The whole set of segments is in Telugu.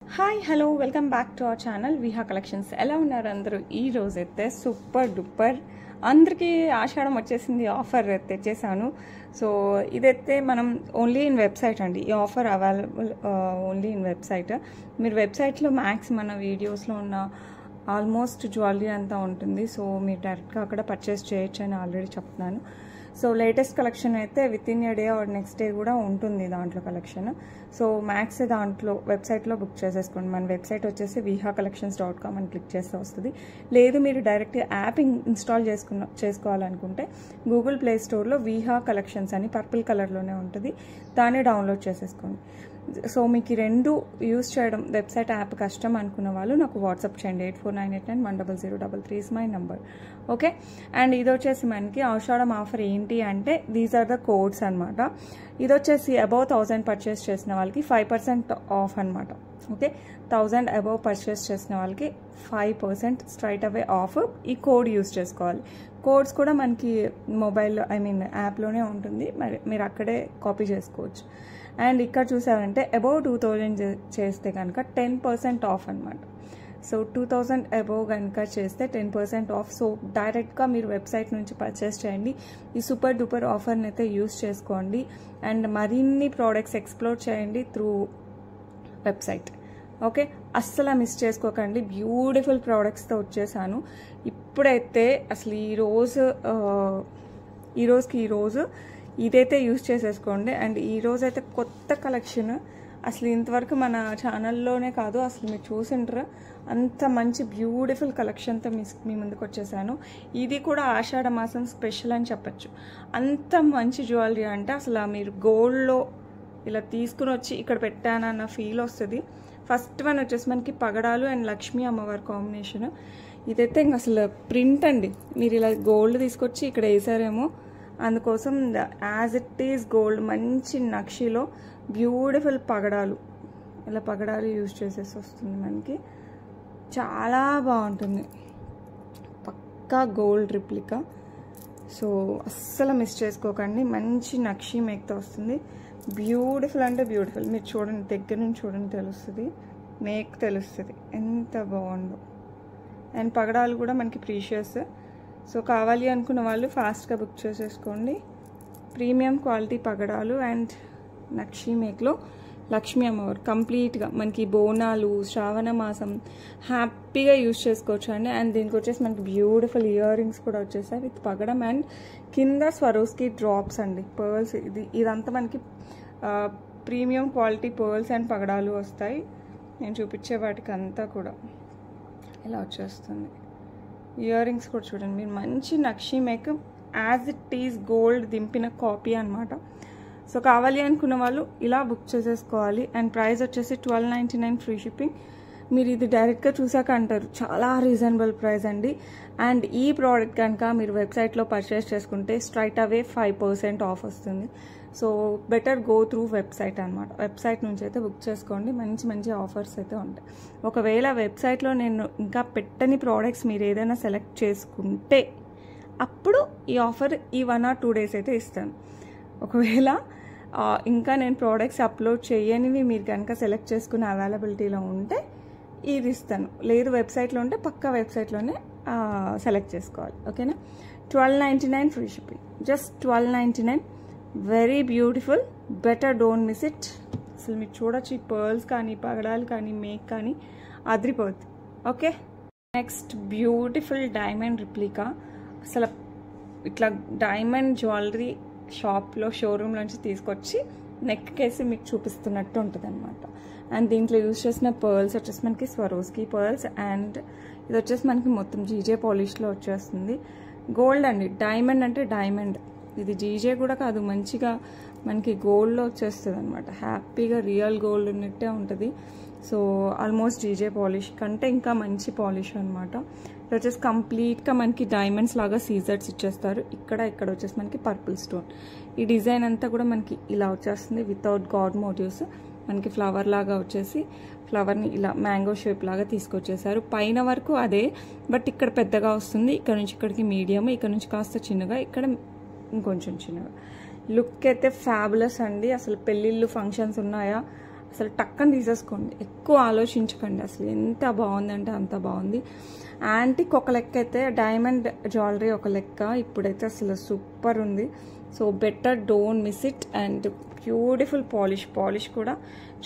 Hi hello welcome back to our channel Viha collections. ఎలా ఉన్నారు అందరూ? ఈ రోజైతే సూపర్ డూపర్ అందరికీ ఆషాఢం వచ్చేసింది, ఆఫర్ తెచ్చేసాను. సో ఇదైతే మనం ఓన్లీ ఇన్ వెబ్సైట్ అండి. ఈ offer available only in website. మీరు వెబ్సైట్లో మ్యాక్స్ మన వీడియోస్లో ఉన్న ఆల్మోస్ట్ జ్యువెలరీ అంతా ఉంటుంది. సో మీరు డైరెక్ట్గా అక్కడ పర్చేస్ చేయొచ్చు అని ఆల్రెడీ చెప్తున్నాను. సో లేటెస్ట్ కలెక్షన్ అయితే with in a day or next day కూడా ఉంటుంది దాంట్లో కలెక్షన్. సో మ్యాక్స్ దాంట్లో వెబ్సైట్లో బుక్ చేసేసుకోండి. మన వెబ్సైట్ వచ్చేసి vihacollections.com అని క్లిక్ చేస్తే వస్తుంది. లేదు మీరు డైరెక్ట్ యాప్ ఇన్స్టాల్ చేసుకోవాలనుకుంటే గూగుల్ ప్లే స్టోర్లో విహా కలెక్షన్స్ అని పర్పుల్ కలర్లోనే ఉంటుంది, దాన్ని డౌన్లోడ్ చేసేసుకోండి. సో మీకు ఈ రెండు యూజ్ చేయడం వెబ్సైట్ యాప్ కష్టం అనుకున్న వాళ్ళు నాకు వాట్సాప్ చేయండి. 8498910033 is my number. Okay. And ఇది వచ్చేసి మనకి ఆషాఢం ఆఫర్ ఏంటి అంటే దీస్ ఆర్ ద కోడ్స్ అనమాట. ఇది వచ్చేసి అబౌవ్ 1000 పర్చేస్ చేసిన వాళ్ళకి 5% ఆఫ్ అనమాట. ఓకే. 1000 అబౌవ్ పర్చేస్ చేసిన వాళ్ళకి 5% స్ట్రైట్ అవే ఆఫ్. ఈ కోడ్ యూజ్ చేసుకోవాలి. కోడ్స్ కూడా మనకి మొబైల్ యాప్లోనే ఉంటుంది, మరి మీరు అక్కడే కాపీ చేసుకోవచ్చు. అండ్ ఇక్కడ చూసారంటే అబౌవ్ 2000 చేస్తే కనుక 10% ఆఫ్ అనమాట. సో 2000 అబౌవ్ కనుక చేస్తే 10% ఆఫ్. సో డైరెక్ట్గా మీరు వెబ్సైట్ నుంచి పర్చేస్ చేయండి. ఈ సూపర్ డూపర్ ఆఫర్ని అయితే యూజ్ చేసుకోండి. అండ్ మరిన్ని ప్రోడక్ట్స్ ఎక్స్ప్లోర్ చేయండి త్రూ వెబ్సైట్. ఓకే. అస్సలు మిస్ చేసుకోకండి. బ్యూటిఫుల్ ప్రోడక్ట్స్తో వచ్చేసాను. ఇప్పుడైతే అసలు ఈరోజు ఇదైతే యూజ్ చేసేసుకోండి. అండ్ ఈరోజు అయితే కొత్త కలెక్షన్, అసలు ఇంతవరకు మన ఛానల్లోనే కాదు అసలు మీరు చూసింటారు, అంత మంచి బ్యూటిఫుల్ కలెక్షన్తో మీ ముందుకు వచ్చేసాను. ఇది కూడా ఆషాఢ మాసం స్పెషల్ అని చెప్పచ్చు. అంత మంచి జ్యువెలరీ అంటే అసలు మీరు గోల్డ్లో ఇలా తీసుకుని వచ్చి ఇక్కడ పెట్టానన్న ఫీల్ వస్తుంది. ఫస్ట్ వన్ వచ్చేసి మనకి పగడాలు అండ్ లక్ష్మీ అమ్మవారి కాంబినేషన్. ఇదైతే ఇంక అసలు ప్రింట్ అండి. మీరు ఇలా గోల్డ్ తీసుకొచ్చి ఇక్కడ వేసారేమో, అందుకోసం యాజ్ ఇట్ ఈజ్ గోల్డ్ మంచి నక్షిలో బ్యూటిఫుల్ పగడాలు, ఇలా పగడాలు యూజ్ చేసేసి వస్తుంది మనకి. చాలా బాగుంటుంది, పక్కా గోల్డ్ రిప్లికా. సో అస్సలు మిస్ చేసుకోకండి. మంచి నక్షి మేక్తో వస్తుంది. బ్యూటిఫుల్ అంటే బ్యూటిఫుల్. మీరు చూడండి, దగ్గర నుంచి చూడండి తెలుస్తుంది, మేక్ తెలుస్తుంది ఎంత బాగుందో. అండ్ పగడాలు కూడా మనకి ప్రీషియస్. సో కావాలి అనుకున్న వాళ్ళు ఫాస్ట్గా బుక్ చేసేసుకోండి. ప్రీమియం క్వాలిటీ పగడాలు అండ్ నక్షి మేక్లో లక్ష్మీ అమ్మవారు కంప్లీట్గా మనకి బోనాలు, శ్రావణ మాసం హ్యాపీగా యూజ్ చేసుకోవచ్చు అండి. అండ్ దీనికి వచ్చేసి మనకి బ్యూటిఫుల్ ఇయర్ రింగ్స్ కూడా వచ్చేసాయి విత్ పగడం. అండ్ కింద స్వరోస్కి డ్రాప్స్ అండి, పర్ల్స్. ఇదంతా మనకి ప్రీమియం క్వాలిటీ పర్ల్స్ అండ్ పగడాలు వస్తాయి. నేను చూపించే వాటికి అంతా కూడా ఇలా వచ్చేస్తుంది. ఇయర్ రింగ్స్ కూడా చూడండి మీరు, మంచి నక్షి make as it is gold దింపిన కాపీ అనమాట. సో కావాలి అనుకున్న వాళ్ళు ఇలా బుక్ చేసేసుకోవాలి. అండ్ ప్రైస్ వచ్చేసి 1299 ఫ్రీ షిప్పింగ్. మీరు ఇది డైరెక్ట్గా చూసాక అంటారు చాలా రీజనబుల్ ప్రైస్ అండి. అండ్ ఈ ప్రోడక్ట్ కనుక మీరు వెబ్సైట్లో పర్చేస్ చేసుకుంటే స్ట్రైట్ అవే 5% ఆఫ్ వస్తుంది. So better go through website అనమాట. వెబ్సైట్ నుంచి అయితే బుక్ చేసుకోండి. మంచి మంచి ఆఫర్స్ అయితే ఉంటాయి. ఒకవేళ వెబ్సైట్లో నేను ఇంకా పెట్టని ప్రోడక్ట్స్ మీరు ఏదైనా సెలెక్ట్ చేసుకుంటే అప్పుడు ఈ ఆఫర్ ఈ 1 or 2 days అయితే ఇస్తాను. ఒకవేళ ఇంకా నేను ప్రోడక్ట్స్ అప్లోడ్ చేయనివి మీరు కనుక సెలెక్ట్ చేసుకునే అవైలబిలిటీలో ఉంటే ఇది ఇస్తాను. లేదు వెబ్సైట్లో ఉంటే పక్కా వెబ్సైట్లోనే సెలెక్ట్ చేసుకోవాలి. ఓకేనా. 1299 free shipping, just 1299. Very beautiful, better don't miss it. అసలు మీరు చూడొచ్చు ఈ పర్ల్స్ కానీ పగడాలు కానీ మేక్ కానీ అదిరిపోద్ది. Okay. Next beautiful diamond replica. అసలు ఇట్లా డైమండ్ జ్యువెలరీ షాప్లో షోరూమ్లోంచి తీసుకొచ్చి నెక్ కేసి మీకు చూపిస్తున్నట్టు ఉంటుంది అనమాట. అండ్ దీంట్లో యూజ్ చేసిన పర్ల్స్ వచ్చేసి మనకి స్వరోస్కి పర్ల్స్. అండ్ ఇది వచ్చేసి మనకి మొత్తం జీజే పాలిష్లో వచ్చేస్తుంది. గోల్డ్ అండి, డైమండ్ అంటే డైమండ్. ఇది జీజే కూడా కాదు, మంచిగా మనకి గోల్డ్లో వచ్చేస్తుంది అనమాట. హ్యాపీగా రియల్ గోల్డ్ ఉన్నట్టే ఉంటుంది. సో ఆల్మోస్ట్ జీజే పాలిష్ కంటే ఇంకా మంచి పాలిష్ అనమాట. ఇది వచ్చేసి కంప్లీట్గా మనకి డైమండ్స్ లాగా సీజర్స్ ఇచ్చేస్తారు. ఇక్కడ వచ్చేసి మనకి పర్పుల్ స్టోన్. ఈ డిజైన్ అంతా కూడా మనకి ఇలా వచ్చేస్తుంది వితౌట్ గాడ్ మోటివ్స్. మనకి ఫ్లవర్ లాగా వచ్చేసి ఫ్లవర్ని ఇలా మ్యాంగో షేప్ లాగా తీసుకొచ్చేసారు. పైన వరకు అదే, బట్ ఇక్కడ పెద్దగా వస్తుంది. ఇక్కడ నుంచి ఇక్కడికి మీడియం, ఇక్కడ నుంచి కాస్త చిన్నగా, ఇక్కడ ఇంకొంచెం చిన్నగా. లుక్ అయితే ఫ్యాబులస్ అండి. అసలు పెళ్ళిళ్ళు ఫంక్షన్స్ ఉన్నాయా అసలు టక్కని తీసేసుకోండి, ఎక్కువ ఆలోచించకండి. అసలు ఎంత బాగుందంటే అంత బాగుంది. యాంటిక్ ఒక లెక్క అయితే, డైమండ్ జ్యువెలరీ ఒక లెక్క. ఇప్పుడైతే అసలు సూపర్ ఉంది. So better don't miss it. And beautiful polish కూడా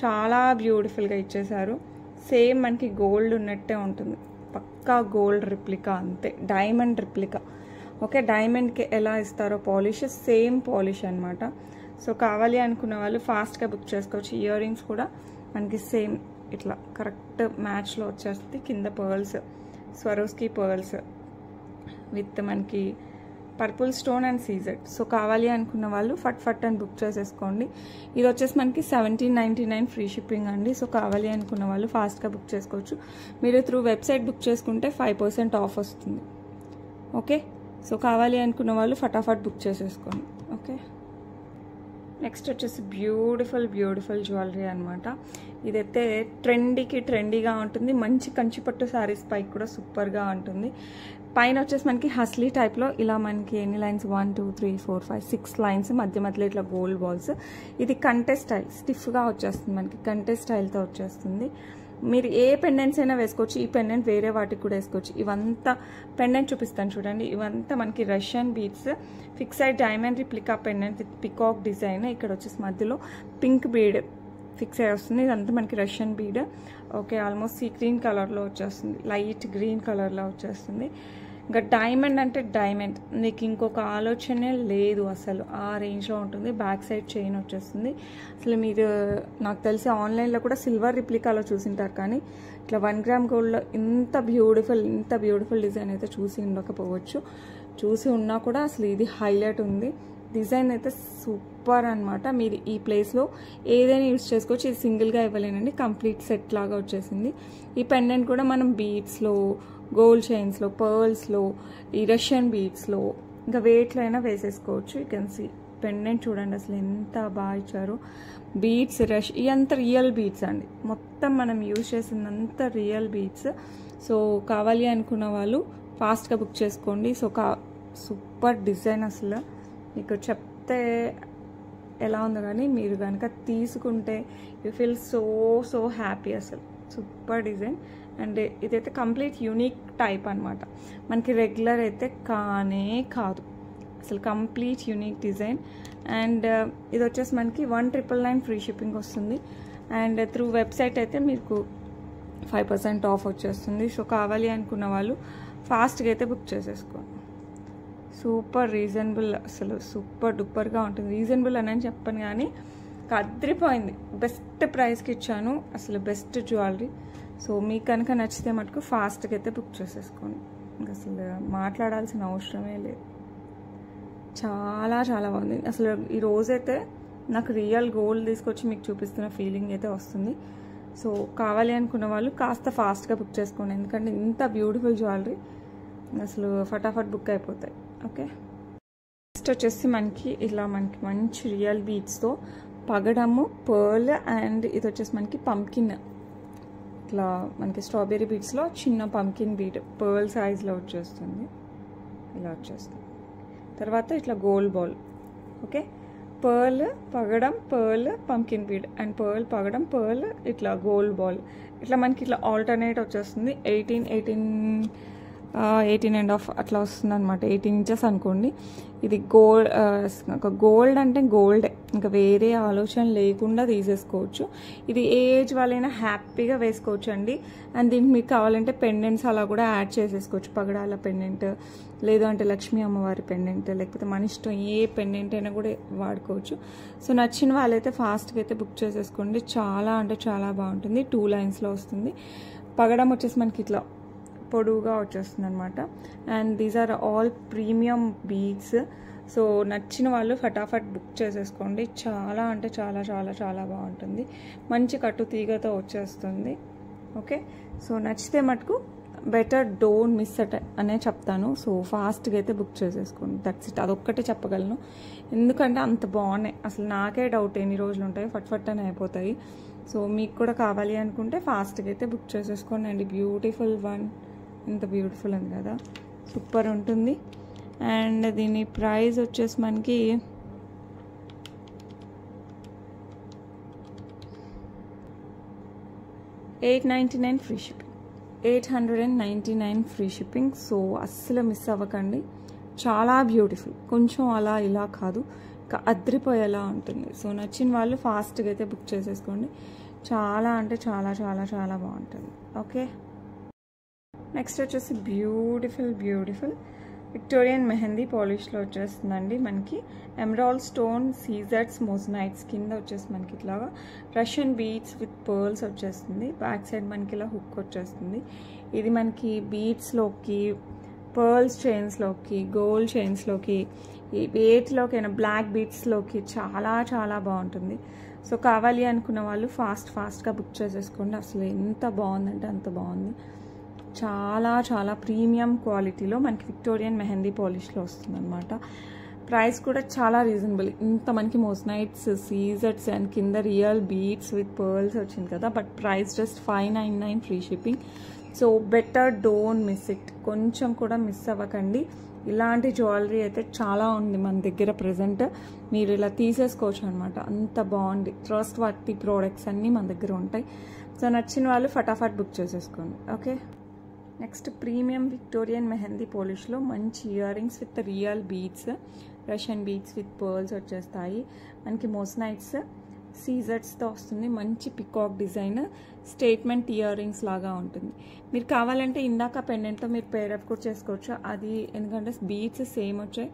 చాలా బ్యూటిఫుల్గా ఇచ్చేసారు. సేమ్ మనకి గోల్డ్ ఉన్నట్టే ఉంటుంది, పక్కా గోల్డ్ రిప్లికా అంతే, డైమండ్ రిప్లికా. ఓకే, డైమండ్కి ఎలా ఇస్తారో పాలిష్, సేమ్ పాలిష్ అనమాట. సో కావాలి అనుకున్న వాళ్ళు ఫాస్ట్గా బుక్ చేసుకోవచ్చు. ఇయర్ రింగ్స్ కూడా మనకి సేమ్ ఇట్లా కరెక్ట్ మ్యాచ్లో వచ్చేస్తుంది. కింద పర్ల్స్, స్వరోస్కి పర్ల్స్ విత్ మనకి purple stone and CZ. So కావాలి అనుకున్న వాళ్ళు ఫట్ అని బుక్ చేసేసుకోండి. ఇది వచ్చేసి మనకి 1799 ఫ్రీ షిప్పింగ్ అండి. సో కావాలి అనుకున్న వాళ్ళు ఫాస్ట్గా బుక్ చేసుకోవచ్చు. మీరు త్రూ వెబ్సైట్ బుక్ చేసుకుంటే 5% ఆఫ్ వస్తుంది. ఓకే, సో కావాలి అనుకున్న వాళ్ళు ఫటాఫట్ బుక్ చేసేసుకోండి. ఓకే, నెక్స్ట్ వచ్చేసి బ్యూటిఫుల్ జ్యువెలరీ అనమాట. ఇదైతే ట్రెండీగా ఉంటుంది. మంచి కంచిపట్టు శారీస్ పైకి కూడా సూపర్గా ఉంటుంది. పైన వచ్చేసి మనకి హస్లీ టైప్లో ఇలా మనకి ఎన్ని లైన్స్, 1 2 3 4 5 6 లైన్స్, మధ్యలో ఇట్లా గోల్డ్ బాల్స్. ఇది కంటే స్టైల్, స్టిఫ్గా వచ్చేస్తుంది, మనకి కంటే స్టైల్తో వచ్చేస్తుంది. మీరు ఏ పెండెంట్స్ అయినా వేసుకోవచ్చు. ఈ పెండెంట్ వేరే వాటికి కూడా వేసుకోవచ్చు. ఇవంతా పెండెంట్ చూపిస్తాను చూడండి. ఇవంతా మనకి Russian beads, fixed diamond replica pendant with peacock design. ఇక్కడ వచ్చేసి మధ్యలో పింక్ బీడ్ ఫిక్స్ అయ్యి వస్తుంది. ఇదంతా మనకి Russian bead. Okay, almost sea green కలర్లో వచ్చేస్తుంది, లైట్ గ్రీన్ కలర్లో వచ్చేస్తుంది. ఇంకా డైమండ్ అంటే డైమండ్, మీకు ఇంకొక ఆలోచనే లేదు అసలు, ఆ రేంజ్లో ఉంటుంది. బ్యాక్ సైడ్ చైన్ వచ్చేస్తుంది. అసలు మీరు నాకు తెలిసి ఆన్లైన్లో కూడా సిల్వర్ రిప్లికాలో చూసింటారు, కానీ ఇట్లా 1 గ్రామ్ గోల్డ్లో ఇంత బ్యూటిఫుల్ డిజైన్ అయితే చూసి ఉండకపోవచ్చు. చూసి ఉన్నా కూడా అసలు ఇది హైలైట్ ఉంది. డిజైన్ అయితే సూపర్ అనమాట. మీరు ఈ ప్లేస్లో ఏదైనా యూజ్ చేసుకోవచ్చు. ఇది సింగిల్గా ఇవ్వలేనండి, కంప్లీట్ సెట్ లాగా వచ్చేసింది. ఈ పెండెంట్ కూడా మనం బీడ్స్లో, గోల్డ్ చైన్స్లో, పర్ల్స్లో, ఈ రష్యన్ బీడ్స్లో, ఇంకా వెయిట్లో అయినా వేసేసుకోవచ్చు. యూ కెన్ సీ పెండెంట్ చూడండి అసలు ఎంత బాగా ఇచ్చారు. బీడ్స్ ఇదంతా రియల్ బీడ్స్ అండి, మొత్తం మనం యూజ్ చేసినంత రియల్ బీడ్స్. సో కావాలి అనుకున్న వాళ్ళు ఫాస్ట్గా బుక్ చేసుకోండి. సో సూపర్ డిజైన్, అసలు మీకు చెప్తే ఎలా ఉందో కానీ మీరు కనుక తీసుకుంటే యూ ఫీల్ సో హ్యాపీ. అసలు సూపర్ డిజైన్. అండ్ ఇదైతే కంప్లీట్ యూనిక్ టైప్ అనమాట, మనకి రెగ్యులర్ అయితే కాదు అసలు, కంప్లీట్ యూనిక్ డిజైన్. అండ్ ఇది వచ్చేసి మనకి 1999 ఫ్రీ షిప్పింగ్ వస్తుంది. అండ్ త్రూ వెబ్సైట్ అయితే మీకు 5% ఆఫ్ వచ్చేస్తుంది. సో కావాలి అనుకున్న వాళ్ళు ఫాస్ట్గా అయితే బుక్ చేసేసుకోండి. సూపర్ రీజనబుల్, అసలు సూపర్ డూపర్గా ఉంటుంది. రీజనబుల్ అని చెప్పను కానీ అదిరిపోయింది. బెస్ట్ ప్రైస్కి ఇచ్చాను, అసలు బెస్ట్ జ్యువెలరీ. సో మీకు కనుక నచ్చితే మటుకు ఫాస్ట్గా అయితే బుక్ చేసేసుకోండి. ఇంకా అసలు మాట్లాడాల్సిన అవసరమే లేదు. చాలా బాగుంది. అసలు ఈ రోజైతే నాకు రియల్ గోల్డ్ తీసుకొచ్చి మీకు చూపిస్తున్న ఫీలింగ్ అయితే వస్తుంది. సో కావాలి అనుకున్న వాళ్ళు కాస్త ఫాస్ట్గా బుక్ చేసుకోండి, ఎందుకంటే ఇంత బ్యూటిఫుల్ జ్యువెలరీ అసలు ఫటాఫట్ బుక్ అయిపోతాయి. ఓకే, నెక్స్ట్ వచ్చేసి మనకి ఇలా మనకి మంచి రియల్ బీడ్స్తో పగడము, పర్ల్, అండ్ ఇది వచ్చేసి మనకి పంకిన్, ఇట్లా మనకి స్ట్రాబెర్రీ బీడ్స్లో చిన్న పంకిన్ బీడ్ పర్ల్ సైజ్లో వచ్చేస్తుంది, ఇలా వచ్చేస్తుంది. తర్వాత ఇట్లా గోల్డ్ బాల్. ఓకే, పర్ల్ పగడం, pearl pumpkin bead, and pearl పగడం, పర్ల్ ఇట్లా గోల్డ్ బాల్, ఇట్లా మనకి ఇట్లా ఆల్టర్నేట్ వచ్చేస్తుంది. 18.5 అట్లా వస్తుంది అనమాట. 18 ఇంచెస్ అనుకోండి. ఇది గోల్డ్ అంటే గోల్డే, ఇంకా వేరే ఆలోచన లేకుండా తీసేసుకోవచ్చు. ఇది ఏ ఏజ్ వాళ్ళైనా హ్యాపీగా వేసుకోవచ్చు అండి. అండ్ దీనికి మీకు కావాలంటే పెండెంట్స్ అలా కూడా యాడ్ చేసేసుకోవచ్చు. పగడాల పెండెంట్, లేదు అంటే లక్ష్మీ అమ్మవారి పెండెంట్, లేకపోతే మన ఇష్టం ఏ పెండెంట్ అయినా కూడా వాడుకోవచ్చు. సో నచ్చిన వాళ్ళైతే ఫాస్ట్గా అయితే బుక్ చేసేసుకోండి. చాలా అంటే చాలా బాగుంటుంది. 2 లైన్స్లో వస్తుంది. పగడం వచ్చేసి మనకి ఇట్లా పొడవుగా వచ్చేస్తుంది అనమాట. And these are all premium beads. So నచ్చిన వాళ్ళు ఫటాఫట్ బుక్ చేసేసుకోండి. చాలా అంటే చాలా బాగుంటుంది. మంచి కట్టు తీగతో వచ్చేస్తుంది. ఓకే, సో నచ్చితే మటుకు బెటర్ డోంట్ మిస్ అనే చెప్తాను. సో ఫాస్ట్గా అయితే బుక్ చేసేసుకోండి. దట్స్ ఇట్, అదొక్కటే చెప్పగలను. ఎందుకంటే అంత బాగున్నాయి. అసలు నాకే డౌట్ ఎన్ని రోజులు ఉంటాయి, ఫట్ అని అయిపోతాయి. సో మీకు కూడా కావాలి అనుకుంటే ఫాస్ట్గా అయితే బుక్ చేసేసుకోండి. అండ్ బ్యూటిఫుల్ వన్, ఎంత బ్యూటిఫుల్ ఉంది కదా, సూపర్ ఉంటుంది. అండ్ దీని ప్రైస్ వచ్చేసి మనకి 899 free shipping, 899 free shipping. So అస్సలు మిస్ అవ్వకండి, చాలా బ్యూటిఫుల్, కొంచెం అలా ఇలా కాదు, ఇంకా అద్రిపోయేలా ఉంటుంది. సో నచ్చిన వాళ్ళు ఫాస్ట్గా అయితే బుక్ చేసేసుకోండి, చాలా అంటే చాలా చాలా చాలా బాగుంటుంది. ఓకే, నెక్స్ట్ వచ్చేసి బ్యూటిఫుల్ విక్టోరియన్ మెహందీ పాలిష్లో వచ్చేస్తుందండి. మనకి ఎమరాల్డ్ స్టోన్ సీజర్స్ మోజనైట్స్ కింద వచ్చేసి మనకి ఇట్లాగా రష్యన్ బీడ్స్ విత్ పర్ల్స్ వచ్చేస్తుంది. బ్యాక్ సైడ్ మనకి ఇలా హుక్ వచ్చేస్తుంది. ఇది మనకి బీడ్స్లోకి, పర్ల్స్ చైన్స్లోకి, గోల్డ్ చైన్స్లోకి, వేటిలోకైనా బ్లాక్ బీడ్స్లోకి చాలా చాలా బాగుంటుంది. సో కావాలి అనుకున్న వాళ్ళు ఫాస్ట్గా బుక్ చేసేసుకోండి. అసలు ఎంత బాగుందంటే అంత బాగుంది, చాలా చాలా ప్రీమియం క్వాలిటీలో మనకి విక్టోరియన్ మెహందీ పాలిష్లో వస్తుంది అనమాట. ప్రైస్ కూడా చాలా రీజనబుల్. ఇంత మనకి మోజనైట్స్, సీజర్స్ అండ్ కింద రియల్ బీడ్స్ విత్ పర్ల్స్ వచ్చింది కదా, but price just 599 free shipping. So better don't miss it, కొంచెం కూడా మిస్ అవ్వకండి. ఇలాంటి జ్యువెలరీ అయితే చాలా ఉంది మన దగ్గర ప్రజెంట్, మీరు ఇలా తీసేసుకోవచ్చు అనమాట. అంత బాగుంది, ట్రస్ట్ వర్తి ప్రోడక్ట్స్ అన్నీ మన దగ్గర ఉంటాయి. సో నచ్చిన వాళ్ళు ఫటాఫట్ బుక్ చేసేసుకోండి. Okay, next premium Victorian mehndi పాలిష్లో మంచి earrings with real beads, Russian beads with pearls వచ్చేస్తాయి. మనకి మోజనైట్స్ సీజర్స్తో వస్తుంది. మంచి peacock design, statement earrings లాగా ఉంటుంది. మీరు కావాలంటే ఇందాక పెండెంట్తో మీరు పేరప్ కూడా చేసుకోవచ్చు. అది ఎందుకంటే బీడ్స్ సేమ్ వచ్చాయి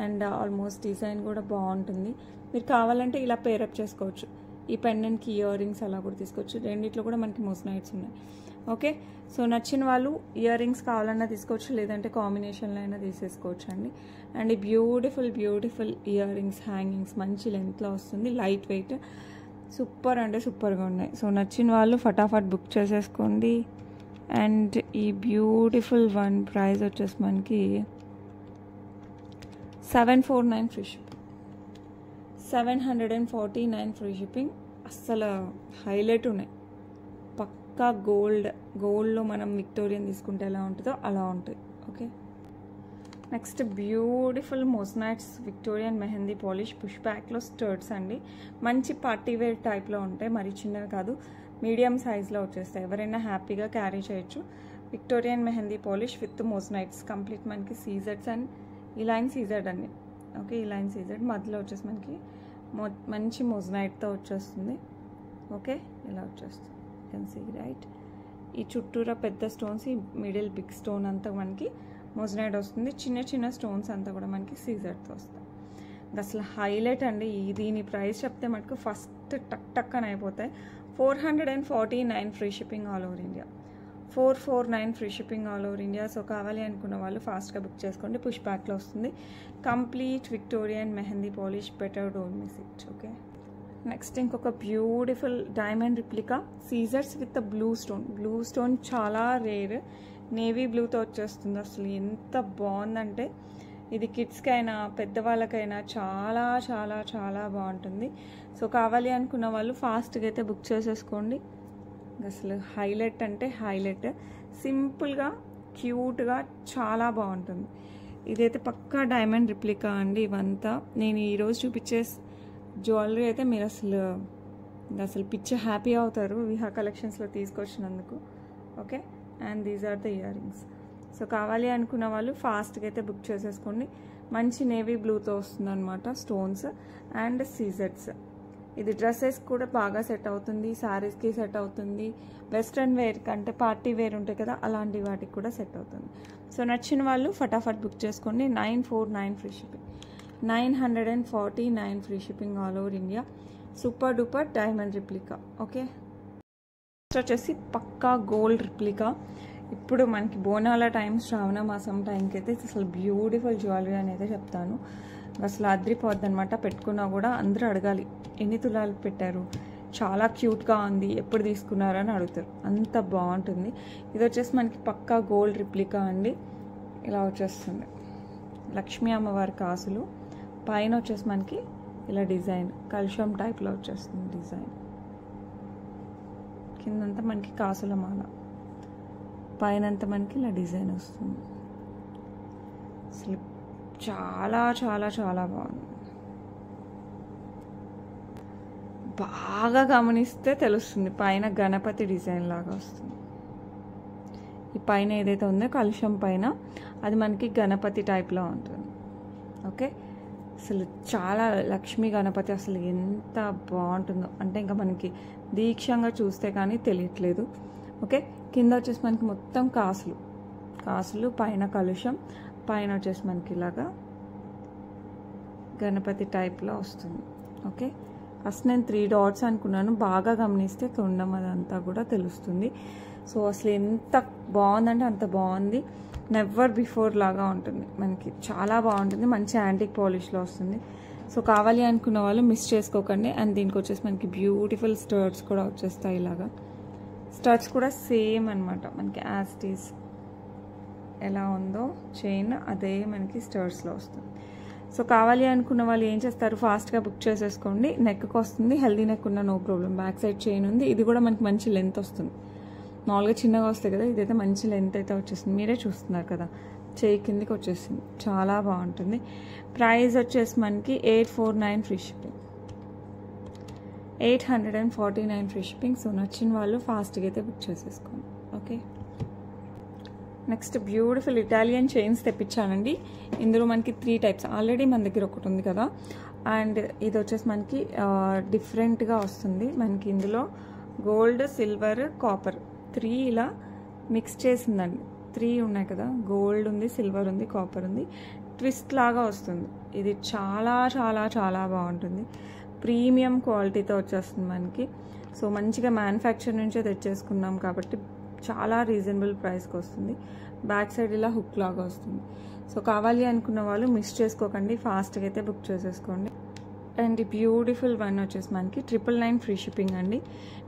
అండ్ ఆల్మోస్ట్ డిజైన్ కూడా బాగుంటుంది. మీరు కావాలంటే ఇలా పేరప్ చేసుకోవచ్చు. ఈ పెండెంట్కి ఇయర్ రింగ్స్ అలా కూడా తీసుకోవచ్చు. రెండిట్లో కూడా మనకి మోజనైట్స్ ఉన్నాయి. ఓకే, సో నచ్చిన వాళ్ళు ఇయర్ రింగ్స్ కావాలన్నా తీసుకోవచ్చు, లేదంటే కాంబినేషన్లో అయినా తీసేసుకోవచ్చు అండి. అండ్ ఈ బ్యూటిఫుల్ ఇయర్ రింగ్స్ హ్యాంగింగ్స్ మంచి లెంత్లో వస్తుంది, లైట్ వెయిట్, సూపర్ అంటే సూపర్గా ఉన్నాయి. సో నచ్చిన వాళ్ళు ఫటాఫట్ బుక్ చేసేసుకోండి. అండ్ ఈ బ్యూటిఫుల్ వన్ ప్రైస్ వచ్చేసి మనకి 749 ఫ్రీ షిప్పింగ్, 749 ఫ్రీ షిప్పింగ్. అస్సలు హైలైట్ ఉన్నాయి, పక్కా గోల్డ్లో మనం విక్టోరియన్ తీసుకుంటే ఎలా ఉంటుందో అలా ఉంటుంది. Okay, next beautiful moissanites Victorian mehndi polish push బ్యాక్లో స్టర్ట్స్ అండి. మంచి పార్టీ వేర్ టైప్లో ఉంటాయి, మరి చిన్నవి కాదు, మీడియం సైజ్లో వచ్చేస్తాయి. ఎవరైనా హ్యాపీగా క్యారీ చేయొచ్చు. Victorian mehndi polish with మోజనైట్స్ complete మనకి సీజర్స్ అండ్ ఈ లైన్ సీజర్డ్ అండి. ఓకే, ఈ లైన్ సీజర్డ్ మధ్యలో వచ్చేసి మనకి మంచి మోజనైట్తో వచ్చేస్తుంది. ఓకే, ఇలా వచ్చేస్తుంది, కెన్ సీ రైట్. ఈ చుట్టూరా పెద్ద స్టోన్స్, ఈ మిడిల్ బిగ్ స్టోన్ అంతా మనకి మోజనైట్ వస్తుంది. చిన్న స్టోన్స్ అంతా కూడా మనకి సీజర్తో వస్తాయి. అసలు హైలైట్ అండి. దీని ప్రైస్ చెప్తే మనకు ఫస్ట్ టక్ అని అయిపోతాయి. 449 free shipping all over India, 449 free shipping all over India. So కావాలి అనుకున్న వాళ్ళు ఫాస్ట్గా బుక్ చేసుకోండి. పుష్ బ్యాక్లో వస్తుంది. Complete Victorian mehndi polish, better don't miss it. Okay, next ఇంకొక బ్యూటిఫుల్ డైమండ్ రిప్లికా సీజర్స్ విత్ బ్లూ స్టోన్ చాలా రేర్, నేవీ బ్లూతో వచ్చేస్తుంది. అసలు ఎంత బాగుందంటే ఇది కిడ్స్కైనా పెద్దవాళ్ళకైనా చాలా చాలా చాలా బాగుంటుంది. సో కావాలి అనుకున్న వాళ్ళు ఫాస్ట్గా అయితే బుక్ చేసేసుకోండి. అసలు హైలైట్ అంటే హైలైట్, సింపుల్గా క్యూట్గా చాలా బాగుంటుంది. ఇదైతే పక్కా డైమండ్ రిప్లికా అండి. ఇవంతా నేను ఈరోజు చూపించే జ్యువెలరీ అయితే మీరు అసలు పిచ్చి హ్యాపీ అవుతారు విహా కలెక్షన్స్లో తీసుకొచ్చినందుకు. Okay, and these are the earrings. So కావాలి అనుకున్న వాళ్ళు ఫాస్ట్గా అయితే బుక్ చేసేసుకోండి. మంచి నేవీ బ్లూతో వస్తుంది అనమాట, స్టోన్స్ అండ్ సీజర్స్. ఇది డ్రెస్సెస్ కూడా బాగా సెట్ అవుతుంది, శారీస్కి సెట్ అవుతుంది, వెస్ట్రన్ వేర్ కంటే పార్టీ వేర్ ఉంటాయి కదా, అలాంటి వాటికి కూడా సెట్ అవుతుంది. సో నచ్చిన వాళ్ళు ఫటాఫట్ బుక్ చేసుకోండి. 949 free shipping, 949 free shipping all over India. Super duper diamond replica. Okay, next వచ్చేసి పక్కా గోల్డ్ రిప్లికా. ఇప్పుడు మనకి బోనాల టైం, శ్రావణ మాసం టైంకి అయితే అసలు బ్యూటిఫుల్ జ్యువెలరీ అని అయితే చెప్తాను. అసలు అద్రిపోద్ది అనమాట. పెట్టుకున్నా కూడా అందరూ అడగాలి ఎన్ని తులాలు పెట్టారు, చాలా క్యూట్గా ఉంది, ఎప్పుడు తీసుకున్నారని అడుగుతారు, అంత బాగుంటుంది. ఇది వచ్చేసి మనకి పక్కా గోల్డ్ రిప్లికా అండి. ఇలా వచ్చేస్తుంది లక్ష్మీ అమ్మవారి కాసులు, పైన వచ్చేసి మనకి ఇలా డిజైన్ కల్షం టైప్లో వచ్చేస్తుంది డిజైన్. కిందంతా మనకి కాసుల మాల, పైనంతా మనకి ఇలా డిజైన్ వస్తుంది. అసలు చాలా చాలా చాలా బాగుంది. బాగా గమనిస్తే తెలుస్తుంది, పైన గణపతి డిజైన్ లాగా వస్తుంది. ఈ పైన ఏదైతే ఉందో కలుషం పైన అది మనకి గణపతి టైప్లో ఉంటుంది. ఓకే, అసలు చాలా లక్ష్మీ గణపతి అసలు ఎంత బాగుంటుందో అంటే ఇంకా మనకి దీక్షంగా చూస్తే కానీ తెలియట్లేదు. ఓకే, కింద వచ్చేసి మనకి మొత్తం కాసులు పైన కలుషం, పైన వచ్చేసి మనకి ఇలాగా గణపతి టైప్లో వస్తుంది. ఓకే, ఫస్ట్ నేను 3 డాట్స్ అనుకున్నాను, బాగా గమనిస్తే తొండం అదంతా కూడా తెలుస్తుంది. సో అసలు ఎంత బాగుందంటే అంత బాగుంది. నెవర్ బిఫోర్ లాగా ఉంటుంది, మనకి చాలా బాగుంటుంది. మంచి యాంటిక్ పాలిష్లో వస్తుంది. సో కావాలి అనుకున్న వాళ్ళు మిస్ చేసుకోకండి. అండ్ దీనికి వచ్చేసి మనకి బ్యూటిఫుల్ స్టర్ట్స్ కూడా వచ్చేస్తాయి. ఇలాగా స్టర్ట్స్ కూడా సేమ్ అనమాట, మనకి యాజ్ ఇట్ ఈస్ ఎలా ఉందో చైన్ అదే మనకి స్టర్ట్స్లో వస్తుంది. సో కావాలి అనుకున్న వాళ్ళు ఏం చేస్తారు, ఫాస్ట్గా బుక్ చేసేసుకోండి. నెక్కి వస్తుంది, హెల్దీ నెక్ ఉన్న no problem. Back side chain ఉంది, ఇది కూడా మనకి మంచి లెంత్ వస్తుంది. మామూలుగా చిన్నగా వస్తాయి కదా, ఇదైతే మంచి లెంత్ అయితే వచ్చేసింది. మీరే చూస్తున్నారు కదా, చేయి కిందికి వచ్చేసింది, చాలా బాగుంటుంది. ప్రైస్ వచ్చేసి మనకి 849 free shipping, 849 free shipping. So నచ్చిన వాళ్ళు ఫాస్ట్గా అయితే బుక్ చేసేసుకోండి. Okay, next beautiful Italian chains తెప్పించానండి. ఇందులో మనకి 3 టైప్స్, ఆల్రెడీ మన దగ్గర ఒకటి ఉంది కదా, అండ్ ఇది వచ్చేసి మనకి డిఫరెంట్గా వస్తుంది. మనకి ఇందులో గోల్డ్, సిల్వర్, కాపర్ 3 ఇలా మిక్స్ చేసిందండి. 3 ఉన్నాయి కదా, గోల్డ్ ఉంది, సిల్వర్ ఉంది, కాపర్ ఉంది, ట్విస్ట్ లాగా వస్తుంది. ఇది చాలా చాలా చాలా బాగుంటుంది. ప్రీమియం క్వాలిటీతో వచ్చేస్తుంది మనకి. సో మంచిగా మ్యానుఫ్యాక్చర్ నుంచే తెచ్చేసుకున్నాం కాబట్టి చాలా రీజనబుల్ ప్రైస్కి వస్తుంది. బ్యాక్ సైడ్ ఇలా హుక్ లాగా వస్తుంది. సో కావాలి అనుకున్న వాళ్ళు మిస్ చేసుకోకండి, ఫాస్ట్గా అయితే బుక్ చేసేసుకోండి. అండ్ ఈ బ్యూటిఫుల్ వన్ వచ్చేసి మనకి 999 ఫ్రీ షిప్పింగ్ అండి.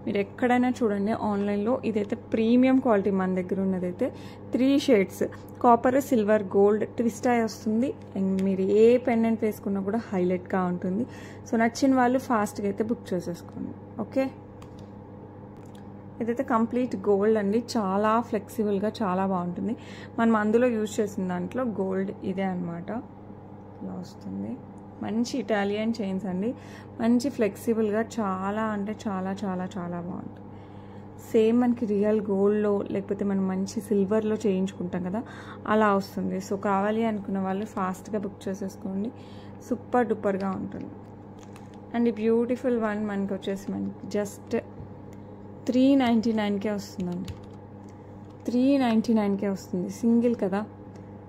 మీరు ఎక్కడైనా చూడండి ఆన్లైన్లో, ఇదైతే ప్రీమియం క్వాలిటీ. మన దగ్గర ఉన్నదైతే 3 shades, copper, silver, gold twist అయి వస్తుంది. అండ్ మీరు ఏ పెండెంట్ వేసుకున్నా కూడా హైలైట్గా ఉంటుంది. సో నచ్చిన వాళ్ళు ఫాస్ట్గా అయితే బుక్ చేసేసుకోండి. ఓకే, ఇదైతే కంప్లీట్ గోల్డ్ అండి, చాలా ఫ్లెక్సిబుల్గా చాలా బాగుంటుంది. మనం అందులో యూజ్ చేసిన దాంట్లో గోల్డ్ ఇదే అనమాట, ఇలా వస్తుంది. మంచి ఇటాలియన్ చైన్స్ అండి, మంచి ఫ్లెక్సిబుల్గా చాలా అంటే చాలా చాలా చాలా బాగుంటుంది. సేమ్ మనకి రియల్ గోల్డ్లో లేకపోతే మనం మంచి సిల్వర్లో చేయించుకుంటాం కదా, అలా వస్తుంది. సో కావాలి అనుకున్న వాళ్ళు ఫాస్ట్గా బుక్ చేసేసుకోండి, సూపర్ డూపర్గా ఉంటుంది. అండ్ ఈ బ్యూటిఫుల్ వన్ మనకి వచ్చేసి మనకి జస్ట్ 399కే వస్తుందండి, 399కే వస్తుంది, సింగిల్ కదా.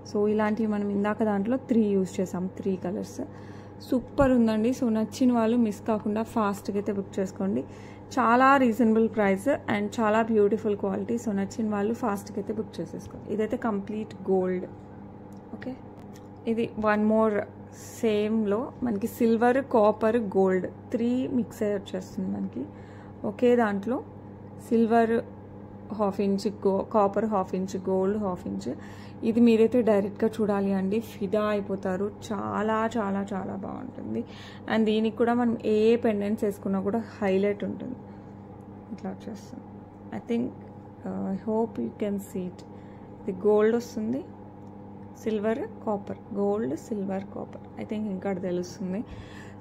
సో ఇలాంటివి మనం ఇందాక దాంట్లో 3 యూజ్ చేసాం, 3 కలర్స్. సూపర్ ఉందండి. సో నచ్చిన వాళ్ళు మిస్ కాకుండా ఫాస్ట్గా అయితే బుక్ చేసుకోండి. చాలా రీజనబుల్ ప్రైస్ అండ్ చాలా బ్యూటిఫుల్ క్వాలిటీ. సో నచ్చిన వాళ్ళు ఫాస్ట్గా అయితే బుక్ చేసేసుకోండి. ఇదైతే కంప్లీట్ గోల్డ్. ఓకే, ఇది వన్ మోర్ సేమ్లో మనకి సిల్వర్, కాపర్, గోల్డ్ 3 మిక్స్ అయ్యి వచ్చేస్తుంది మనకి. ఒకే దాంట్లో silver 1/2 inch, copper 1/2 inch, gold 1/2 inch. ఇది మీరైతే డైరెక్ట్గా చూడాలి అండి, ఫిదా అయిపోతారు. చాలా చాలా చాలా బాగుంటుంది. అండ్ దీనికి కూడా మనం ఏ పెండెంట్స్ వేసుకున్నా కూడా హైలైట్ ఉంటుంది. ఇట్లా వచ్చేస్తుంది. I think I hope you can see it. ఇది గోల్డ్ వస్తుంది, silver, copper, gold, silver, copper. I think ఇంకా తెలుస్తుంది.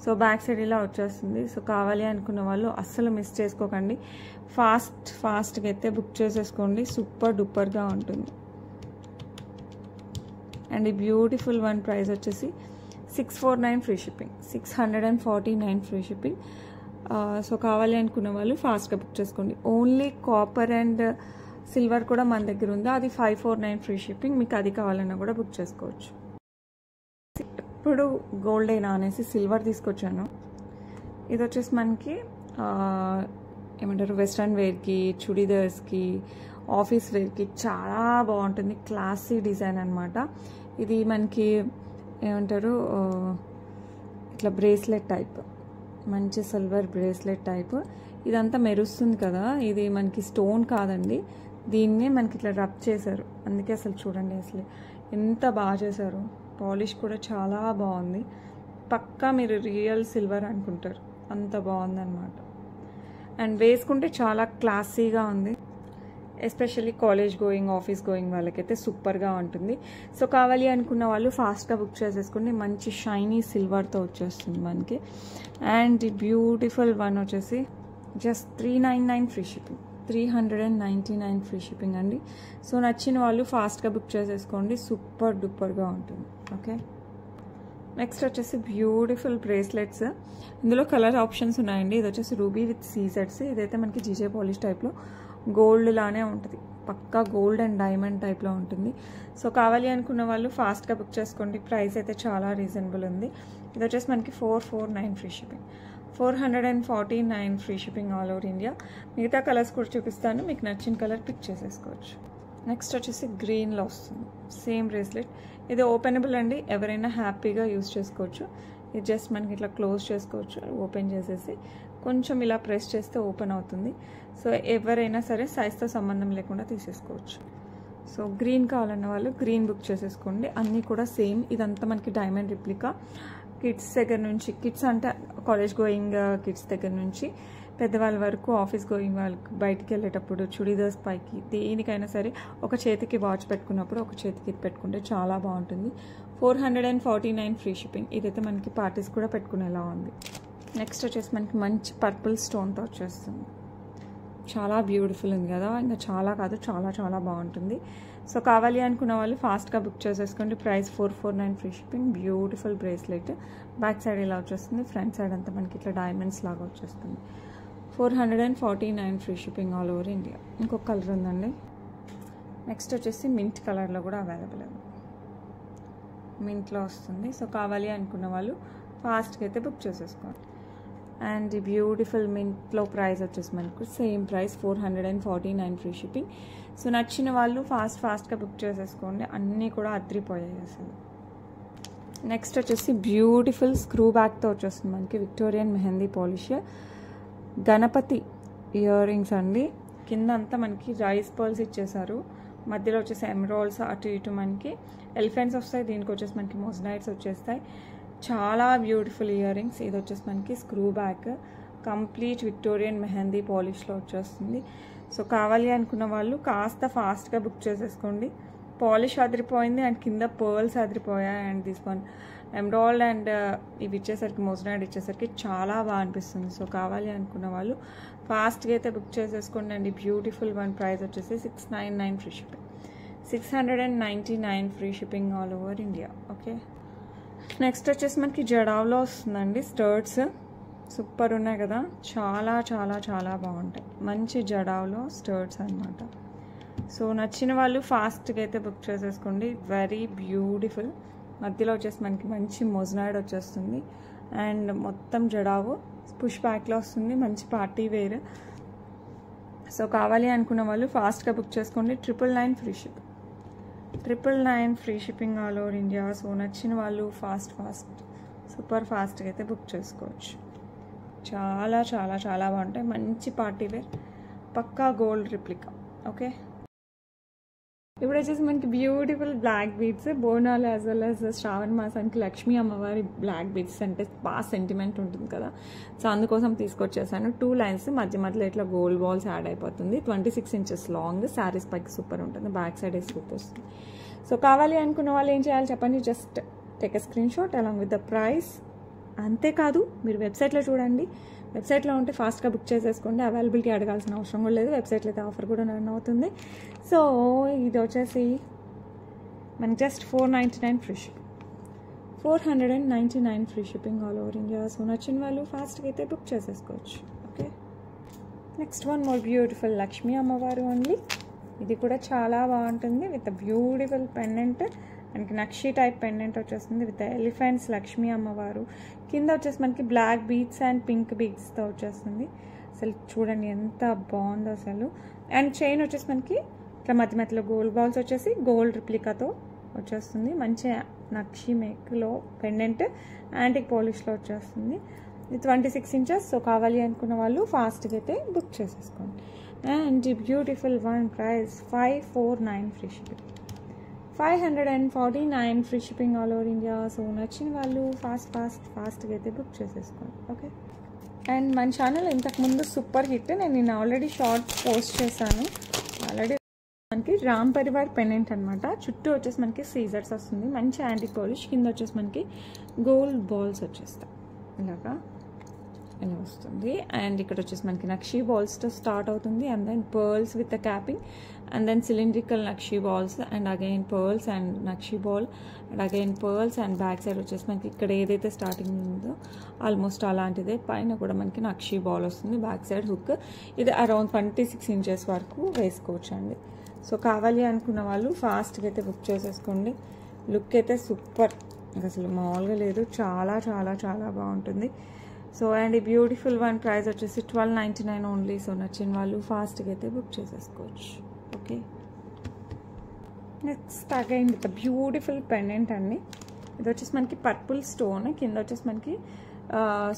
సో బ్యాక్ సైడ్ ఇలా వచ్చేస్తుంది. సో కావాలి అనుకున్న వాళ్ళు అస్సలు మిస్ చేసుకోకండి, ఫాస్ట్గా అయితే బుక్ చేసేసుకోండి. సూపర్ డూపర్గా ఉంటుంది. అండ్ ఈ బ్యూటిఫుల్ వన్ ప్రైస్ వచ్చేసి 649 free shipping, 649 free shipping. So కావాలి అనుకున్న వాళ్ళు ఫాస్ట్గా బుక్ చేసుకోండి. ఓన్లీ కాపర్ అండ్ సిల్వర్ కూడా మన దగ్గర ఉంది, అది 549 ఫ్రీ షిప్పింగ్. మీకు అది కావాలన్నా కూడా బుక్ చేసుకోవచ్చు. ఇప్పుడు గోల్డ్ అయినా అనేసి సిల్వర్ తీసుకొచ్చాను. ఇది వచ్చేసి మనకి ఏమంటారు, వెస్ట్రన్ వేర్కి, చుడీదార్స్కి, ఆఫీస్ వేర్కి చాలా బాగుంటుంది. క్లాసీ డిజైన్ అనమాట. ఇది మనకి ఏమంటారు, ఇట్లా బ్రేస్లెట్ టైప్, మంచి సిల్వర్ బ్రేస్లెట్ టైప్. ఇదంతా మెరుస్తుంది కదా, ఇది మనకి స్టోన్ కాదండి, దీన్నే మనకి ఇట్లా రబ్ చేశారు. అందుకే అసలు చూడండి అసలు ఎంత బాగా చేశారు. పాలిష్ కూడా చాలా బాగుంది. పక్కా మీరు రియల్ సిల్వర్ అనుకుంటారు, అంత బాగుందన్నమాట. అండ్ వేసుకుంటే చాలా క్లాసీగా ఉంది. Especially college going, office going వాళ్ళకైతే సూపర్గా ఉంటుంది. సో కావాలి అనుకున్న వాళ్ళు ఫాస్ట్గా బుక్ చేసేసుకుని మంచి షైనీ సిల్వర్తో వచ్చేస్తుంది మనకి. అండ్ ఈ బ్యూటిఫుల్ వన్ వచ్చేసి just 399 free shipping, 399 free shipping అండి. సో నచ్చిన వాళ్ళు ఫాస్ట్గా బుక్ చేసేసుకోండి, సూపర్ డూపర్గా ఉంటుంది. ఓకే, నెక్స్ట్ వచ్చేసి బ్యూటిఫుల్ బ్రేస్లెట్స్. ఇందులో కలర్ ఆప్షన్స్ ఉన్నాయండి. ఇది వచ్చేసి రూబీ విత్ సీజెడ్స్. ఇదైతే మనకి జీజే పాలిష్ టైప్లో గోల్డ్ లానే ఉంటుంది, పక్కా గోల్డ్ అండ్ డైమండ్ టైప్లో ఉంటుంది. సో కావాలి అనుకున్న వాళ్ళు ఫాస్ట్గా బుక్ చేసుకోండి. ప్రైస్ అయితే చాలా రీజనబుల్ ఉంది. ఇది వచ్చేసి మనకి 449 free shipping, 449 free shipping all over India. మిగతా కలర్స్ కూడా చూపిస్తాను, మీకు నచ్చిన కలర్ పిక్ చేసేసుకోవచ్చు. నెక్స్ట్ వచ్చేసి గ్రీన్లో వస్తుంది సేమ్ బ్రేస్లెట్. ఇది ఓపెనబుల్ అండి, ఎవరైనా హ్యాపీగా యూజ్ చేసుకోవచ్చు. ఇది జస్ట్ మనకి ఇట్లా క్లోజ్ చేసుకోవచ్చు, ఓపెన్ చేసేసి కొంచెం ఇలా ప్రెస్ చేస్తే ఓపెన్ అవుతుంది. సో ఎవరైనా సరే సైజ్తో సంబంధం లేకుండా తీసేసుకోవచ్చు. సో గ్రీన్ కావాలన్న వాళ్ళు గ్రీన్ బుక్ చేసేసుకోండి. అన్నీ కూడా సేమ్. ఇదంతా మనకి డైమండ్ రిప్లికా. కిడ్స్ దగ్గర నుంచి, కిడ్స్ అంటే కాలేజ్ గోయింగ్ కిడ్స్ దగ్గర నుంచి పెద్దవాళ్ళ వరకు, ఆఫీస్ గోయింగ్ వాళ్ళకి బయటికి వెళ్ళేటప్పుడు చుడీదార్స్ పైకి దేనికైనా సరే ఒక చేతికి వాచ్ పెట్టుకున్నప్పుడు ఒక చేతికి ఇది పెట్టుకుంటే చాలా బాగుంటుంది. 449 ఫ్రీ షిప్పింగ్. ఇదైతే మనకి పార్టీస్ కూడా పెట్టుకునేలా ఉంది. నెక్స్ట్ వచ్చేసి మనకి మంచి పర్పుల్ స్టోన్తో వచ్చేస్తుంది. చాలా బ్యూటిఫుల్ ఉంది కదా, ఇంకా చాలా కాదు చాలా చాలా బాగుంటుంది. సో కావాలి అనుకున్న వాళ్ళు ఫాస్ట్గా బుక్ చేసేసుకోండి. Price 449 free shipping. Beautiful bracelet. Back side ఇలా వచ్చేస్తుంది, ఫ్రంట్ సైడ్ అంతా మనకి ఇట్లా డైమండ్స్ లాగా వచ్చేస్తుంది. 449 free shipping all over India. ఇంకొక కలర్ ఉందండి. నెక్స్ట్ వచ్చేసి మింట్ కలర్లో కూడా అవైలబుల్ ఉంది, మింట్లో వస్తుంది. సో కావాలి అనుకున్న వాళ్ళు ఫాస్ట్గా అయితే బుక్ చేసేసుకోండి. అండ్ ఈ బ్యూటిఫుల్ మింట్లో ప్రైస్ వచ్చేసి మనకు same price 449 free shipping. So నచ్చిన వాళ్ళు ఫాస్ట్గా బుక్ చేసేసుకోండి. అన్నీ కూడా అదిరిపోయాయి అసలు. నెక్స్ట్ వచ్చేసి బ్యూటిఫుల్ స్క్రూ బ్యాక్తో వచ్చేస్తుంది మనకి Victorian mehndi polish. Ganapati earrings అండి. కింద అంతా మనకి రైస్ పర్ల్స్ ఇచ్చేసారు, మధ్యలో వచ్చేసి ఎమరాల్డ్స్, అటు ఇటు మనకి ఎలిఫెంట్స్ వస్తాయి. దీనికి వచ్చేసి మనకి మొజనైట్స్ వచ్చేస్తాయి. చాలా బ్యూటిఫుల్ ఇయర్ రింగ్స్. ఇది వచ్చేసి మనకి screw back, complete Victorian mehndi పాలిష్లో వచ్చేస్తుంది. సో కావాలి అనుకున్న వాళ్ళు కాస్త ఫాస్ట్గా బుక్ చేసేసుకోండి. పాలిష్ అదిరిపోయింది అండ్ కింద పర్ల్స్ అదిరిపోయాయి. And this one emerald and ఇవి ఇచ్చేసరికి మొజనైట్ ఇచ్చేసరికి చాలా బాగా అనిపిస్తుంది. సో కావాలి అనుకున్న వాళ్ళు ఫాస్ట్గా అయితే బుక్ చేసేసుకోండి. అండి బ్యూటిఫుల్ వన్ ప్రైస్ వచ్చేసి 699 free shipping, 699 free shipping all over India. Okay, next వచ్చేసి మనకి జడావ్లో వస్తుందండి స్టర్ట్స్. సూపర్ ఉన్నాయి కదా, చాలా చాలా చాలా బాగుంటాయి. మంచి జడావ్లో స్టర్ట్స్ అనమాట. సో నచ్చిన వాళ్ళు ఫాస్ట్గా అయితే బుక్ చేసేసుకోండి. Very beautiful. మధ్యలో వచ్చేసి మనకి మంచి మొజనైడ్ వచ్చేస్తుంది అండ్ మొత్తం జడావు పుష్ బ్యాక్లో వస్తుంది. మంచి పార్టీ వేర్. సో కావాలి అనుకున్న వాళ్ళు ఫాస్ట్గా బుక్ చేసుకోండి. 999 free shipping, 999 free shipping all over India. So నచ్చిన వాళ్ళు సూపర్ ఫాస్ట్గా అయితే బుక్ చేసుకోవచ్చు. చాలా చాలా చాలా బాగుంటాయి. మంచి పార్టీ వేర్, పక్కా గోల్డ్ రిప్లికా. ఓకే, ఇప్పుడు వచ్చేసి మనకి beautiful black beads. Bonalu as well as Shravana మాసానికి లక్ష్మీ అమ్మవారి బ్లాక్ బీడ్స్ అంటే బాగా సెంటిమెంట్ ఉంటుంది కదా. సో అందుకోసం తీసుకొచ్చేసాను. 2 లైన్స్ మధ్యలో ఇట్లా గోల్డ్ బాల్స్ యాడ్ అయిపోతుంది. 26 ఇంచెస్ లాంగ్. శారీస్ పైకి సూపర్ ఉంటుంది. బ్యాక్ సైడ్ వేసి వస్తుంది. సో కావాలి అనుకున్న వాళ్ళు ఏం చేయాలి చెప్పండి, just take a screen shot along with the price. అంతేకాదు మీరు వెబ్సైట్లో చూడండి, వెబ్సైట్లో ఉంటే ఫాస్ట్గా బుక్ చేసేసుకోండి. అవైలబిలిటీ అడగాల్సిన అవసరం కూడా లేదు. వెబ్సైట్లో అయితే ఆఫర్ కూడా రన్ అవుతుంది. సో ఇది వచ్చేసి మనకి just 499 free shipping, 499 free shipping all over India. So నచ్చిన వాళ్ళు ఫాస్ట్గా అయితే బుక్ చేసేసుకోవచ్చు. Okay, next one more beautiful Lakshmi అమ్మవారు ఓన్లీ. ఇది కూడా చాలా బాగుంటుంది విత్ బ్యూటిఫుల్ పెండెంట్. మనకి నక్షి టైప్ పెండెంట్ వచ్చేస్తుంది విత్ ఎలిఫెంట్స్, లక్ష్మీ అమ్మవారు. కింద వచ్చేసి మనకి బ్లాక్ బీడ్స్ అండ్ పింక్ బీడ్స్తో వచ్చేస్తుంది. అసలు చూడండి ఎంత బాగుందో అసలు. అండ్ చైన్ వచ్చేసి మనకి ఇట్లా మధ్యలో గోల్డ్ బాల్స్ వచ్చేసి గోల్డ్ రిప్లికాతో వచ్చేస్తుంది. మంచి నక్షి మేక్లో పెండెంట్ యాంటిక్ పాలిష్లో వచ్చేస్తుంది. ఇది 26 ఇంచెస్. సో కావాలి అనుకున్న వాళ్ళు ఫాస్ట్గా అయితే బుక్ చేసేసుకోండి. And beautiful one price 549 free shipping, 549 free shipping all over India. So నచ్చిన వాళ్ళు ఫాస్ట్గా అయితే బుక్ చేసేసుకోండి. ఓకే, అండ్ మన ఛానల్ ఇంతకుముందు సూపర్ హిట్. నేను ఆల్రెడీ షార్ట్ పోస్ట్ చేశాను, ఆల్రెడీ మనకి రామ్ పరివార్ పెండెంట్ అనమాట. చుట్టూ వచ్చేసి మనకి సీజర్స్ వస్తుంది, మంచి యాంటీ పాలిష్. కింద వచ్చేసి మనకి గోల్డ్ బాల్స్ వచ్చేస్తాయి, ఇలాగా ఇలా వస్తుంది. అండ్ ఇక్కడ వచ్చేసి మనకి నక్షీ బాల్స్తో స్టార్ట్ అవుతుంది. And then pearls with capping, and then cylindrical nakshi balls, and again pearls and nakshi ball, and again pearls. And back side వచ్చేసి మనకి ఇక్కడ ఏదైతే స్టార్టింగ్ ఉందో ఆల్మోస్ట్ అలాంటిదే, పైన కూడా మనకి నక్షీ బాల్ వస్తుంది. బ్యాక్ సైడ్ హుక్, ఇది అరౌండ్ 26 ఇంచెస్ వరకు వేసుకోవచ్చు అండి. సో కావాలి అనుకున్న వాళ్ళు ఫాస్ట్గా అయితే బుక్ చేసేసుకోండి. లుక్ అయితే సూపర్, అసలు మామూలుగా లేదు, చాలా చాలా చాలా బాగుంటుంది. సో అండ్ ఈ బ్యూటిఫుల్ వన్ ప్రైస్ వచ్చేసి 1299 ఓన్లీ. సో నచ్చిన వాళ్ళు ఫాస్ట్గా అయితే బుక్ చేసేసుకోవచ్చు. Okay, next again with beautiful pendant అండి. ఇది వచ్చేసి మనకి పర్పుల్ స్టోన్, కింద వచ్చేసి మనకి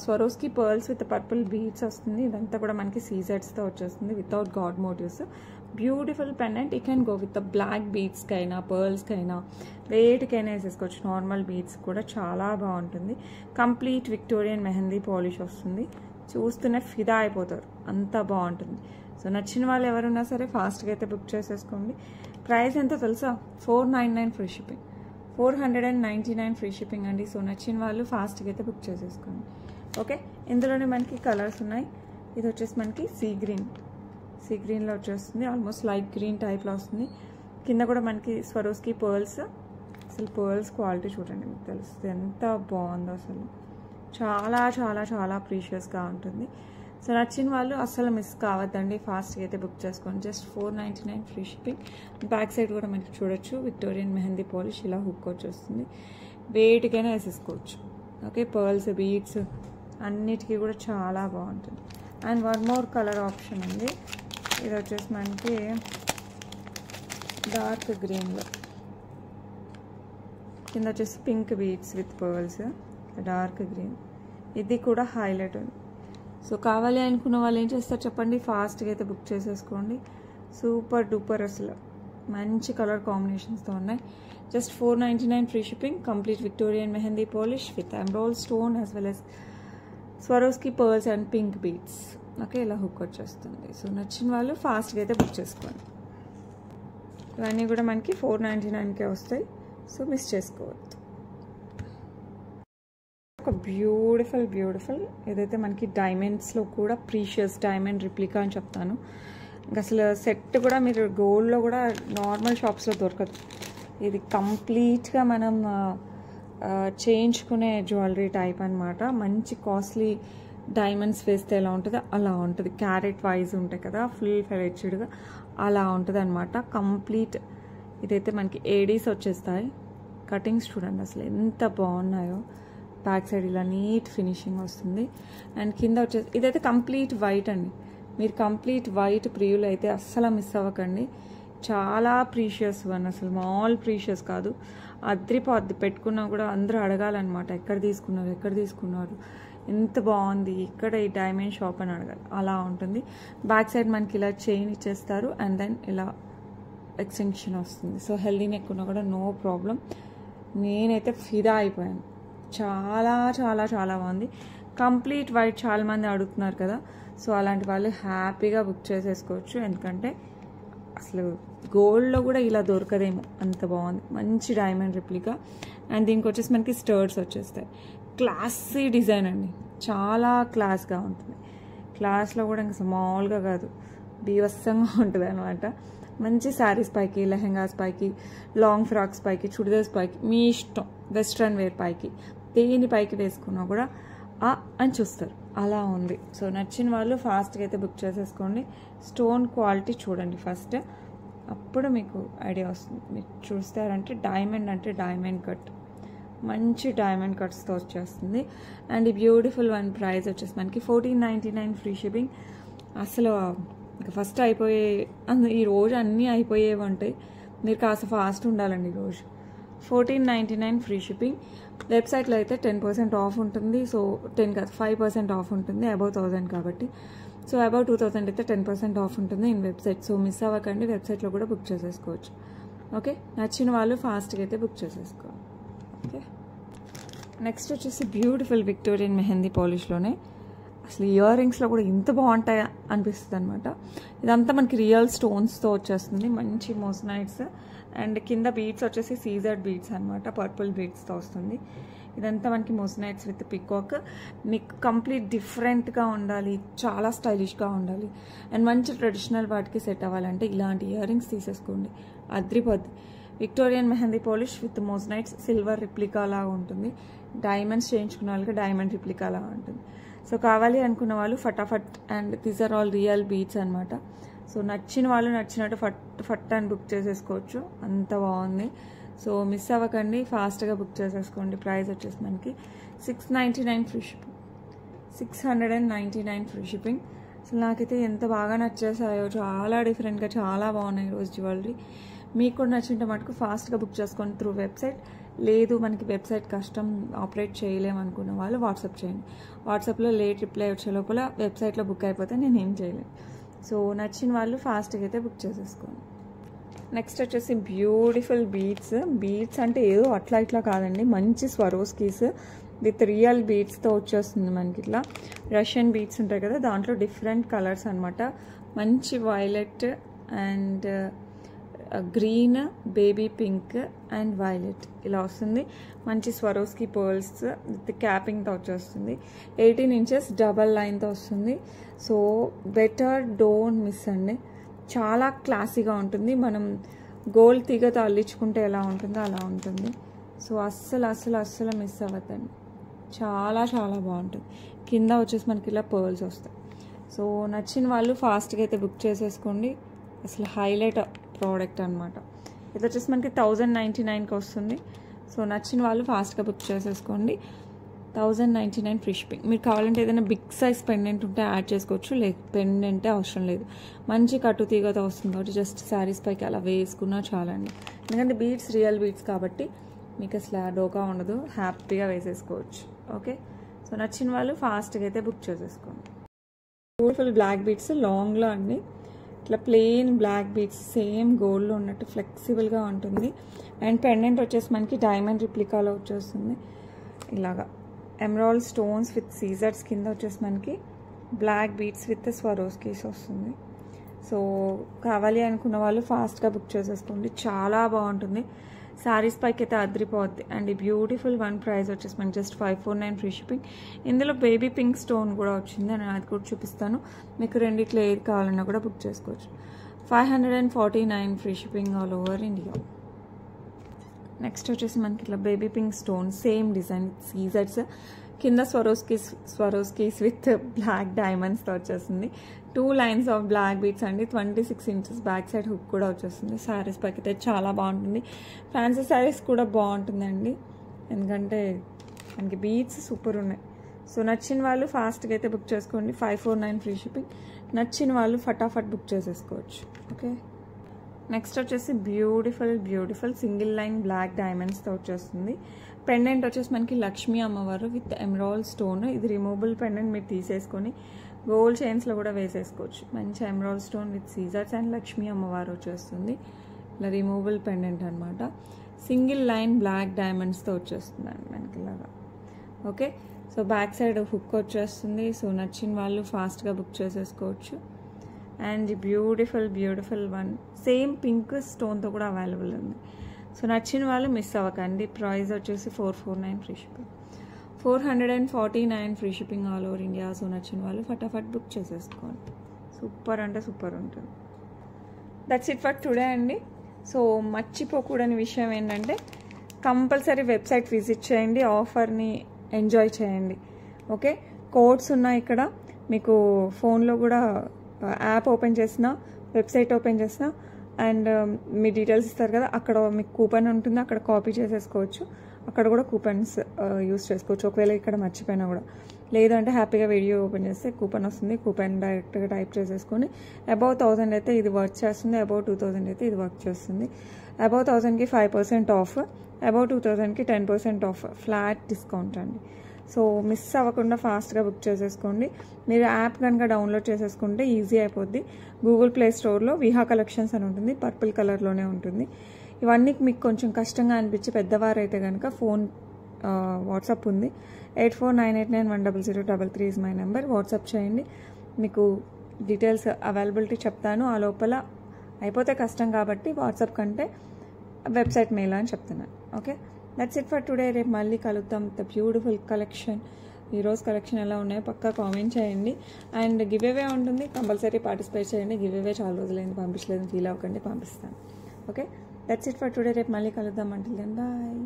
Swarovski pearls with purple beads వస్తుంది. ఇదంతా కూడా మనకి సీజెడ్స్తో వచ్చేస్తుంది without God motifs. Beautiful pendant. You can go with black బీడ్స్కి అయినా పర్ల్స్కి అయినా వేటికైనా వేసేసుకోవచ్చు. నార్మల్ బీడ్స్ కూడా చాలా బాగుంటుంది. కంప్లీట్ విక్టోరియన్ మెహందీ పాలిష్ వస్తుంది, చూస్తూనే ఫిదా అయిపోతారు, అంత బాగుంటుంది. సో నచ్చిన వాళ్ళు ఎవరున్నా సరే ఫాస్ట్గా అయితే బుక్ చేసేసుకోండి. ప్రైస్ ఎంతో తెలుసా? 499 ఫ్రీ షిప్పింగ్, 499 ఫ్రీ షిప్పింగ్ అండి. సో నచ్చిన వాళ్ళు ఫాస్ట్గా అయితే బుక్ చేసేసుకోండి. ఓకే, ఇందులోనే మనకి కలర్స్ ఉన్నాయి. ఇది వచ్చేసి మనకి సీ గ్రీన్లో వచ్చేస్తుంది, ఆల్మోస్ట్ లైట్ గ్రీన్ టైప్లో వస్తుంది. కింద కూడా మనకి స్వరోస్కి పర్ల్స్. అసలు పర్ల్స్ క్వాలిటీ చూడండి, మీకు తెలుస్తుంది ఎంత బాగుందో, అసలు చాలా చాలా చాలా ప్రీషియస్గా ఉంటుంది. సో నచ్చిన వాళ్ళు అస్సలు మిస్ కావద్దండి, ఫాస్ట్గా అయితే బుక్ చేసుకోండి. Just 499 free shipping. Back side కూడా మనకి చూడొచ్చు విక్టోరియన్ మెహందీ పాలిష్, ఇలా హుక్ వచ్చేస్తుంది, వేటికైనా వేసేసుకోవచ్చు. ఓకే, పర్ల్స్ బీడ్స్ అన్నిటికీ కూడా చాలా బాగుంటుంది. And one more colour option ఉంది. ఇది వచ్చేసి మనకి డార్క్ గ్రీన్లో, కింద వచ్చేసి pink beads with pearls, dark green. ఇది కూడా హైలైట్ ఉంది. సో కావాలి అనుకున్న వాళ్ళు ఏం చేస్తారు చెప్పండి, ఫాస్ట్గా అయితే బుక్ చేసేసుకోండి. సూపర్ డూపర్, అసలు మంచి కలర్ కాంబినేషన్స్తో ఉన్నాయి. Just 499 free shipping. Complete Victorian mehndi polish with emerald stone as well as Swarovski pearls and pink beads. Okay, ఇలా హుక్ వచ్చేస్తుంది. సో నచ్చిన వాళ్ళు ఫాస్ట్గా అయితే బుక్ చేసుకోండి. ఇవన్నీ కూడా మనకి 499కే వస్తాయి, సో మిస్ చేసుకోవద్దు. ఒక బ్యూటిఫుల్ ఏదైతే మనకి డైమండ్స్లో కూడా ప్రీషియస్ డైమండ్ రిప్లికా అని చెప్తాను. ఇంకా అసలు సెట్ కూడా మీరు గోల్డ్లో కూడా నార్మల్ షాప్స్లో దొరకదు. ఇది కంప్లీట్గా మనం చేయించుకునే జ్యువెలరీ టైప్ అనమాట. మంచి కాస్ట్లీ డైమండ్స్ వేస్తే ఎలా ఉంటుందో అలా ఉంటుంది. క్యారెట్ వైజ్ ఉంటాయి కదా, ఫుల్ ఫెలెచ్డ్గా అలా ఉంటుంది అనమాట. కంప్లీట్ ఇదైతే మనకి ఏడీస్ వచ్చేస్తాయి. కటింగ్స్ చూడండి అసలు ఎంత బాగున్నాయో. బ్యాక్ సైడ్ ఇలా నీట్ ఫినిషింగ్ వస్తుంది. అండ్ కింద వచ్చేసి ఇదైతే కంప్లీట్ వైట్ అండి. మీరు కంప్లీట్ వైట్ ప్రియులు అయితే అస్సలు మిస్ అవ్వకండి. చాలా ప్రీషియస్ వన్, అసలు మాల్ ప్రీషియస్ కాదు. అద్రిపోద్ది, పెట్టుకున్నా కూడా అందరూ అడగాలన్నమాట, ఎక్కడ తీసుకున్నారు, ఎంత బాగుంది, ఇక్కడ ఈ డైమండ్ షాప్ అని అడగాలి, అలా ఉంటుంది. బ్యాక్ సైడ్ మనకి ఇలా చైన్ ఇచ్చేస్తారు, అండ్ దెన్ ఇలా ఎక్స్టెన్షన్ వస్తుంది. సో హెల్దీ నెక్ ఉన్నా కూడా నో ప్రాబ్లం. నేనైతే ఫిదా అయిపోయాను, చాలా చాలా చాలా బాగుంది. కంప్లీట్ వైట్ చాలామంది అడుగుతున్నారు కదా, సో అలాంటి వాళ్ళు హ్యాపీగా బుక్ చేసేసుకోవచ్చు. ఎందుకంటే అసలు గోల్డ్లో కూడా ఇలా దొరకదేమో, అంత బాగుంది. మంచి డైమండ్ రిప్లికా. అండ్ దీనికి వచ్చేసి మనకి స్టర్డ్స్ వచ్చేస్తాయి. క్లాసీ డిజైన్ అండి, చాలా క్లాస్గా ఉంటుంది. క్లాస్లో కూడా ఇంకా స్మాల్గా కాదు, బీవత్సంగా ఉంటుంది అనమాట. మంచి శారీస్ పైకి, లెహెంగాస్ పైకి, లాంగ్ ఫ్రాక్స్ పైకి, చుడిదార్స్ పైకి, మీ ఇష్టం. వెస్ట్రన్ వేర్ పైకి, దేని పైకి వేసుకున్నా కూడా అని చూస్తారు, అలా ఉంది. సో నచ్చిన వాళ్ళు ఫాస్ట్గా అయితే బుక్ చేసేసుకోండి. స్టోన్ క్వాలిటీ చూడండి ఫస్ట్, అప్పుడు మీకు ఐడియా వస్తుంది. మీరు చూస్తారంటే డైమండ్ కట్, మంచి డైమండ్ కట్స్తో వచ్చేస్తుంది. అండ్ ఈ బ్యూటిఫుల్ వన్ ప్రైస్ వచ్చేసి మనకి 1499 ఫ్రీ షిప్పింగ్. అసలు ఇంకా ఫస్ట్ ఈ రోజు అన్నీ అయిపోయేవి ఉంటాయి, మీరు కాస్త ఫాస్ట్ ఉండాలండి ఈరోజు. 1499 ఫ్రీ షిప్పింగ్. వెబ్సైట్లో అయితే 10% ఆఫ్ ఉంటుంది. సో 10 కాదు 5% ఆఫ్ ఉంటుంది, అబౌవ్ 1000 కాబట్టి. సో అబౌవ్ 2000 అయితే 10% ఆఫ్ ఉంటుంది ఇన్ వెబ్సైట్. సో మిస్ అవ్వకండి, వెబ్సైట్లో కూడా బుక్ చేసేసుకోవచ్చు. ఓకే, నచ్చిన వాళ్ళు ఫాస్ట్గా అయితే బుక్ చేసేసుకోవాలి. ఓకే, నెక్స్ట్ వచ్చేసి బ్యూటిఫుల్ విక్టోరియన్ మెహందీ పాలిష్లోనే అసలు ఇయర్ రింగ్స్లో కూడా ఇంత బాగుంటాయా అనిపిస్తుంది అనమాట. ఇదంతా మనకి రియల్ స్టోన్స్తో వచ్చేస్తుంది, మంచి మోసనైట్స్ అండ్ కింద బీడ్స్ వచ్చేసి సీజర్డ్ బీడ్స్ అనమాట, పర్పుల్ బీడ్స్తో వస్తుంది. ఇదంతా మనకి మోసనైట్స్ విత్ పికాక్. మీకు కంప్లీట్ డిఫరెంట్గా ఉండాలి, చాలా స్టైలిష్గా ఉండాలి అండ్ మంచి ట్రెడిషనల్ వాటికి సెట్ అవ్వాలంటే ఇలాంటి ఇయర్ రింగ్స్ తీసేసుకోండి, అద్రిపోద్ది. Victorian mehndi polish with moissanites, silver replica లాగా ఉంటుంది. డైమండ్స్ చేయించుకున్న వాళ్ళకి డైమండ్ రిప్లికా లాగా ఉంటుంది. సో కావాలి అనుకున్న వాళ్ళు ఫటాఫట్, and these are all real beads అనమాట. సో నచ్చిన వాళ్ళు నచ్చినట్టు ఫట్ అని బుక్ చేసేసుకోవచ్చు, అంత బాగుంది. సో మిస్ అవ్వకండి, ఫాస్ట్గా బుక్ చేసేసుకోండి. ప్రైస్ వచ్చేసి మనకి 699 ఫ్రీ షిప్పింగ్, 699 ఫ్రీ షిప్పింగ్. అసలు నాకైతే ఎంత బాగా నచ్చేసాయో, చాలా డిఫరెంట్గా చాలా బాగున్నాయి ఈరోజు జ్యువెలరీ. మీకు కూడా నచ్చింటే మటుకు ఫాస్ట్గా బుక్ చేసుకోండి త్రూ వెబ్సైట్. లేదు మనకి వెబ్సైట్ కష్టం, ఆపరేట్ చేయలేము అనుకున్న వాళ్ళు వాట్సాప్ చేయండి. వాట్సాప్లో లేట్ రిప్లై వచ్చే లోపల వెబ్సైట్లో బుక్ అయిపోతే నేను ఏం చేయలేను. సో నచ్చిన వాళ్ళు ఫాస్ట్గా అయితే బుక్ చేసేసుకోండి. నెక్స్ట్ వచ్చేసి బ్యూటిఫుల్ బీడ్స్ అంటే ఏదో అట్లా ఇట్లా కాదండి, మంచి స్వరోస్కీస్ విత్ రియల్ బీడ్స్తో వచ్చేస్తుంది మనకి. ఇట్లా రష్యన్ బీడ్స్ ఉంటాయి కదా, దాంట్లో డిఫరెంట్ కలర్స్ అనమాట. మంచి violet and green, baby pink and violet ఇలా వస్తుంది. మంచి స్వరోస్కి పర్ల్స్ విత్ క్యాపింగ్తో వచ్చేస్తుంది. 18 ఇంచెస్ డబల్ లైన్తో వస్తుంది. సో బెటర్ డోంట్ మిస్ అండి, చాలా క్లాసీగా ఉంటుంది. మనం గోల్డ్ తీగతో అల్లించుకుంటే ఎలా ఉంటుందో అలా ఉంటుంది. సో అస్సలు మిస్ అవ్వద్దండి, చాలా చాలా బాగుంటుంది. కింద వచ్చేసి మనకి ఇలా పర్ల్స్ వస్తాయి. సో నచ్చిన వాళ్ళు ఫాస్ట్గా అయితే బుక్ చేసేసుకోండి. అసలు హైలైట్ ప్రోడక్ట్ అనమాట. ఇది వచ్చేసి మనకి 1099కి వస్తుంది. సో నచ్చిన వాళ్ళు ఫాస్ట్గా బుక్ చేసేసుకోండి. 1099 ఫ్రీ షిప్పింగ్. మీరు కావాలంటే ఏదైనా బిగ్ సైజ్ పెండెంట్ ఉంటే యాడ్ చేసుకోవచ్చు, లేదు పెండెంటే అవసరం లేదు. మంచి కట్టు తీగతో వస్తుంది కాబట్టి జస్ట్ శారీస్ పైకి అలా వేసుకున్నా చాలండి. ఎందుకంటే బీడ్స్ రియల్ బీడ్స్ కాబట్టి మీకు అసలు డోకా ఉండదు, హ్యాపీగా వేసేసుకోవచ్చు. ఓకే, సో నచ్చిన వాళ్ళు ఫాస్ట్గా అయితే బుక్ చేసేసుకోండి. బ్యూటిఫుల్ బ్లాక్ బీడ్స్ లాంగ్లో అండి, ఇట్లా ప్లెయిన్ బ్లాక్ బీడ్స్ సేమ్ గోల్డ్లో ఉన్నట్టు ఫ్లెక్సిబుల్గా ఉంటుంది. అండ్ పెండెంట్ వచ్చేసి మనకి డైమండ్ రిప్లికాలో వచ్చేస్తుంది. ఇలాగా ఎమరాల్డ్ స్టోన్స్ విత్ సీజర్స్, కింద వచ్చేసి మనకి బ్లాక్ బీడ్స్ విత్ స్వరోస్కీస్ వస్తుంది. సో కావాలి అనుకున్న వాళ్ళు ఫాస్ట్గా బుక్ చేసేసుకోండి, చాలా బాగుంటుంది. శారీస్ పైకి అయితే అద్రిపోద్ది. అండ్ ఈ బ్యూటిఫుల్ వన్ ప్రైస్ వచ్చేసి మనకి జస్ట్ 549 ఫ్రీ షిప్పింగ్. ఇందులో బేబీ పింక్ స్టోన్ కూడా వచ్చింది, నేను అది కూడా చూపిస్తాను. మీకు రెండిట్లో ఏది కావాలన్నా కూడా బుక్ చేసుకోవచ్చు. 549 free shipping all over India. Next వచ్చేసి మనకి ఇట్లా baby pink stone, same design సీజర్స్, కింద స్వరోస్కీస్ విత్ బ్లాక్ డైమండ్స్తో వచ్చేస్తుంది. 2 లైన్స్ ఆఫ్ బ్లాక్ బీడ్స్ అండి, 26 ఇంచెస్ బ్యాక్ సైడ్ హుక్ కూడా వచ్చేస్తుంది. శారీస్ పైకి అయితే చాలా బాగుంటుంది. ఫ్యాన్సీ శారీస్ కూడా బాగుంటుందండి, ఎందుకంటే మనకి బీడ్స్ సూపర్ ఉన్నాయి. సో నచ్చిన వాళ్ళు ఫాస్ట్గా అయితే బుక్ చేసుకోండి. 549 ఫ్రీ షిప్పింగ్. నచ్చిన వాళ్ళు ఫటాఫట్ బుక్ చేసేసుకోవచ్చు. ఓకే, నెక్స్ట్ వచ్చేసి బ్యూటిఫుల్ సింగిల్ లైన్ బ్లాక్ డైమండ్స్తో వచ్చేస్తుంది. పెండెంట్ వచ్చేసి మనకి లక్ష్మీ అమ్మవారు విత్ ఎమరాల్డ్ స్టోన్. ఇది రిమూవబుల్ పెండెంట్, మీరు తీసేసుకొని గోల్డ్ చైన్స్లో కూడా వేసేసుకోవచ్చు. మంచి ఎమరాల్డ్ స్టోన్ విత్ సీజర్స్ అండ్ లక్ష్మీ అమ్మవారు వచ్చేస్తుంది. ఇలా రిమూవబుల్ పెండెంట్ అనమాట. సింగిల్ లైన్ బ్లాక్ డైమండ్స్తో వచ్చేస్తుంది అండి మనకి ఇలాగా. Okay, so back side hook వచ్చేస్తుంది. సో నచ్చిన వాళ్ళు ఫాస్ట్గా బుక్ చేసేసుకోవచ్చు. And beautiful one same pink స్టోన్తో కూడా అవైలబుల్ ఉంది. సో నచ్చిన వాళ్ళు మిస్ అవ్వకండి. ప్రైస్ వచ్చేసి 449 free shipping, 449 free shipping all over India. So నచ్చిన వాళ్ళు ఫటాఫట్ బుక్ చేసేసుకోండి. సూపర్ అంటే సూపర్ ఉంటుంది. దట్స్ ఇట్ ఫర్ టుడే అండి. సో మర్చిపోకూడని విషయం ఏంటంటే కంపల్సరీ వెబ్సైట్ విజిట్ చేయండి, ఆఫర్ని ఎంజాయ్ చేయండి. ఓకే, కోడ్స్ ఉన్నాయి ఇక్కడ, మీకు ఫోన్లో కూడా యాప్ ఓపెన్ చేసిన, వెబ్సైట్ ఓపెన్ చేసిన అండ్ మీ డీటెయిల్స్ ఇస్తారు కదా, అక్కడ మీకు కూపన్ ఉంటుంది, అక్కడ కాపీ చేసేసుకోవచ్చు. అక్కడ కూడా కూపన్స్ యూస్ చేసుకోవచ్చు. ఒకవేళ ఇక్కడ మర్చిపోయినా కూడా, లేదంటే హ్యాపీగా వీడియో ఓపెన్ చేస్తే కూపన్ వస్తుంది. కూపన్ డైరెక్ట్గా టైప్ చేసేసుకొని అబౌవ్ 1000 అయితే ఇది వర్క్ చేస్తుంది, అబౌవ్ 2000 అయితే ఇది వర్క్ చేస్తుంది. అబౌవ్ 1000కి 5% ఆఫ్, అబౌవ్ 2000కి 10% ఆఫ్, ఫ్లాట్ డిస్కౌంట్ అండి. సో మిస్ అవ్వకుండా ఫాస్ట్గా బుక్ చేసేసుకోండి. మీరు యాప్ కనుక డౌన్లోడ్ చేసేసుకుంటే ఈజీ అయిపోద్ది. గూగుల్ ప్లే స్టోర్లో విహా కలెక్షన్స్ అని ఉంటుంది, పర్పుల్ కలర్లోనే ఉంటుంది. ఇవన్నీ మీకు కొంచెం కష్టంగా అనిపించి పెద్దవారైతే కనుక ఫోన్ వాట్సాప్ ఉంది, 8498910033 ఇస్ మై నెంబర్. వాట్సాప్ చేయండి, మీకు డీటెయిల్స్ అవైలబిలిటీ చెప్తాను. ఆ లోపల అయిపోతే కష్టం కాబట్టి వాట్సాప్ కంటే వెబ్సైట్ మెయిల్ అని చెప్తున్నాను. Okay, that's it for today. రేపు మళ్ళీ కలుద్దాం. The beautiful collection. ఈరోజు కలెక్షన్ ఎలా ఉన్నాయో పక్కా కామెంట్ చేయండి. అండ్ గివ్ అవే ఉంటుంది, కంపల్సరీ పార్టిసిపేట్ చేయండి. గివ్ అవే చాలా రోజులైంది పంపించలేదు, ఫీల్ అవ్వకండి, పంపిస్తాను. Okay, that's it for today. రేపు మళ్ళీ కలుద్దాం. Until then bye.